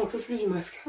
peu plus du masque.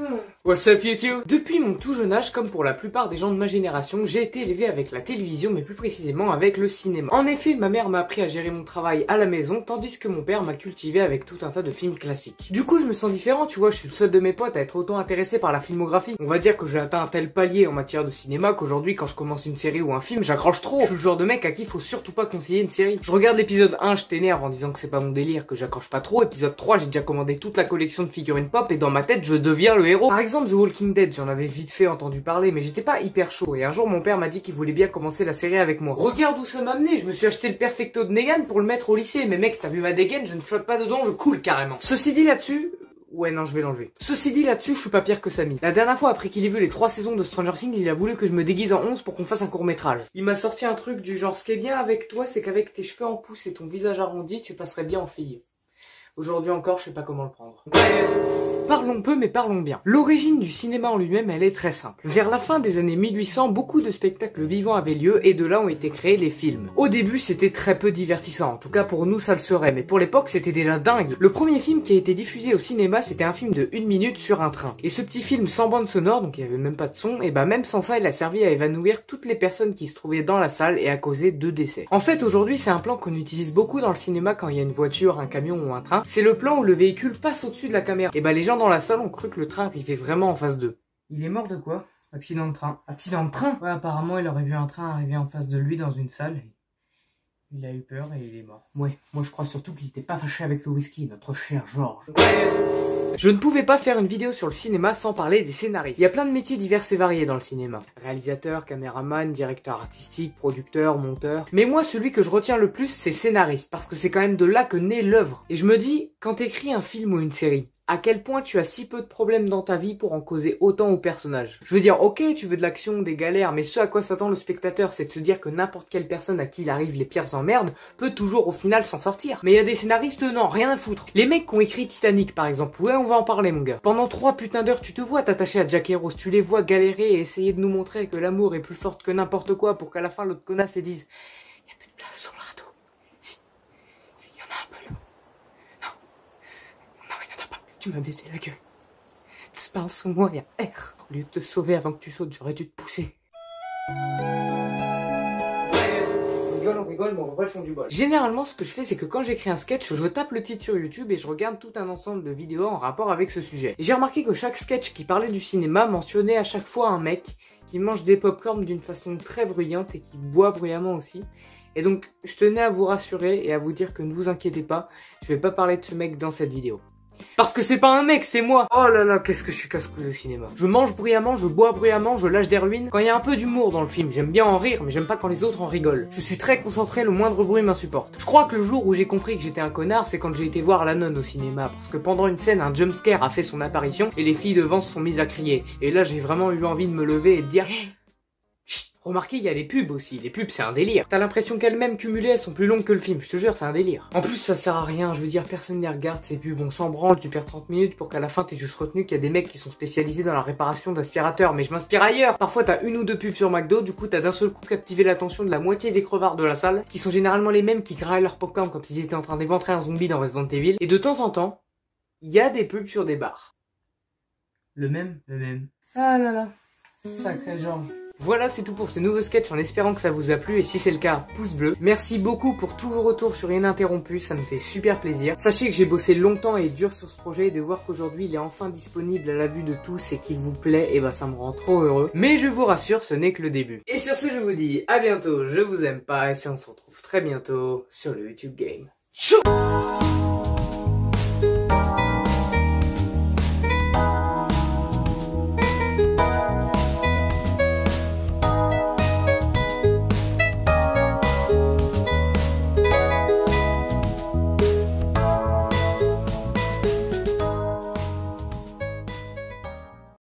What's up YouTube? Depuis mon tout jeune âge, comme pour la plupart des gens de ma génération, j'ai été élevé avec la télévision, mais plus précisément avec le cinéma. En effet, ma mère m'a appris à gérer mon travail à la maison, tandis que mon père m'a cultivé avec tout un tas de films classiques. Du coup, je me sens différent, tu vois, je suis le seul de mes potes à être autant intéressé par la filmographie. On va dire que j'ai atteint un tel palier en matière de cinéma qu'aujourd'hui, quand je commence une série ou un film, j'accroche trop. Je suis le genre de mec à qui faut surtout pas conseiller une série. Je regarde l'épisode 1, je t'énerve en disant que c'est pas mon délire, que j'accroche pas trop. Épisode 3, j'ai déjà commandé toute la collection de figurines pop et dans ma tête, je deviens le héros. Par exemple, The Walking Dead, j'en avais vite fait entendu parler, mais j'étais pas hyper chaud. Et un jour, mon père m'a dit qu'il voulait bien commencer la série avec moi. Regarde où ça m'a amené, je me suis acheté le Perfecto de Negan pour le mettre au lycée. Mais mec, t'as vu ma dégaine, je ne flotte pas dedans, je coule carrément. Ceci dit là-dessus... Ouais non, je vais l'enlever. Ceci dit là-dessus, je suis pas pire que Samy. La dernière fois, après qu'il ait vu les 3 saisons de Stranger Things, il a voulu que je me déguise en 11 pour qu'on fasse un court-métrage. Il m'a sorti un truc du genre, ce qui est bien avec toi, c'est qu'avec tes cheveux en pouce et ton visage arrondi, tu passerais bien en fille. Aujourd'hui encore, je sais pas comment le prendre. Parlons peu, mais parlons bien. L'origine du cinéma en lui-même, elle est très simple. Vers la fin des années 1800, beaucoup de spectacles vivants avaient lieu et de là ont été créés les films. Au début, c'était très peu divertissant. En tout cas, pour nous, ça le serait. Mais pour l'époque, c'était déjà dingue. Le premier film qui a été diffusé au cinéma, c'était un film de 1 minute sur un train. Et ce petit film sans bande sonore, donc il y avait même pas de son, et bah même sans ça, il a servi à évanouir toutes les personnes qui se trouvaient dans la salle et a causé 2 décès. En fait, aujourd'hui, c'est un plan qu'on utilise beaucoup dans le cinéma quand il y a une voiture, un camion ou un train. C'est le plan où le véhicule passe au-dessus de la caméra. Et bah les gens dans la salle ont cru que le train arrivait vraiment en face d'eux. Il est mort de quoi? Accident de train. Accident de train? Ouais, apparemment il aurait vu un train arriver en face de lui dans une salle. Il a eu peur et il est mort. Ouais, moi je crois surtout qu'il était pas fâché avec le whisky, notre cher Georges. Je ne pouvais pas faire une vidéo sur le cinéma sans parler des scénaristes. Il y a plein de métiers divers et variés dans le cinéma. Réalisateur, caméraman, directeur artistique, producteur, monteur. Mais moi, celui que je retiens le plus, c'est scénariste, parce que c'est quand même de là que naît l'œuvre. Et je me dis, quand t'écris un film ou une série, à quel point tu as si peu de problèmes dans ta vie pour en causer autant aux personnages. Je veux dire, ok, tu veux de l'action, des galères, mais ce à quoi s'attend le spectateur, c'est de se dire que n'importe quelle personne à qui il arrive les pires emmerdes peut toujours au final s'en sortir. Mais il y a des scénaristes, non, rien à foutre. Les mecs qui ont écrit Titanic par exemple, ouais, on va en parler mon gars. Pendant 3 putains d'heures, tu te vois t'attacher à Jack et Rose, tu les vois galérer et essayer de nous montrer que l'amour est plus fort que n'importe quoi pour qu'à la fin l'autre connasse et dise « Il y a plus de place sur le radeau. Si, y en a un peu là. Non, il y en a pas. Tu m'as baisé la gueule. C'est pas un son moi, y'a R. Au lieu de te sauver avant que tu sautes, j'aurais dû te pousser. » On rigole, mais on voit pas le fond du bol. Généralement, ce que je fais, c'est que quand j'écris un sketch, je tape le titre sur YouTube et je regarde tout un ensemble de vidéos en rapport avec ce sujet. Et j'ai remarqué que chaque sketch qui parlait du cinéma mentionnait à chaque fois un mec qui mange des pop-corn d'une façon très bruyante et qui boit bruyamment aussi. Et donc, je tenais à vous rassurer et à vous dire que ne vous inquiétez pas, je vais pas parler de ce mec dans cette vidéo. Parce que c'est pas un mec, c'est moi. Oh là là, qu'est-ce que je suis casse-couille au cinéma. Je mange bruyamment, je bois bruyamment, je lâche des ruines. Quand il y a un peu d'humour dans le film, j'aime bien en rire, mais j'aime pas quand les autres en rigolent. Je suis très concentré, le moindre bruit m'insupporte. Je crois que le jour où j'ai compris que j'étais un connard, c'est quand j'ai été voir La Nonne au cinéma. Parce que pendant une scène, un jumpscare a fait son apparition et les filles devant se sont mises à crier. Et là, j'ai vraiment eu envie de me lever et de dire... Remarquez, il y a les pubs aussi. Les pubs, c'est un délire. T'as l'impression qu'elles-mêmes cumulées, elles sont plus longues que le film. Je te jure, c'est un délire. En plus, ça sert à rien. Je veux dire, personne les regarde, ces pubs. On s'en branle, tu perds 30 minutes pour qu'à la fin, t'aies juste retenu qu'il y a des mecs qui sont spécialisés dans la réparation d'aspirateurs. Mais je m'inspire ailleurs. Parfois, t'as 1 ou 2 pubs sur McDo. Du coup, t'as d'un seul coup captivé l'attention de la moitié des crevards de la salle, qui sont généralement les mêmes qui graillent leur popcorn comme s'ils étaient en train d'éventrer un zombie dans Resident Evil. Et de temps en temps, il y a des pubs sur des bars. Le même. Ah là là. Sacré Georges. Voilà, c'est tout pour ce nouveau sketch en espérant que ça vous a plu et si c'est le cas, pouce bleu. Merci beaucoup pour tous vos retours sur Ininterrompu, ça me fait super plaisir. Sachez que j'ai bossé longtemps et dur sur ce projet et de voir qu'aujourd'hui il est enfin disponible à la vue de tous et qu'il vous plaît, et bah ça me rend trop heureux. Mais je vous rassure, ce n'est que le début. Et sur ce, je vous dis à bientôt, je vous aime pas et on se retrouve très bientôt sur le YouTube Game. Chou!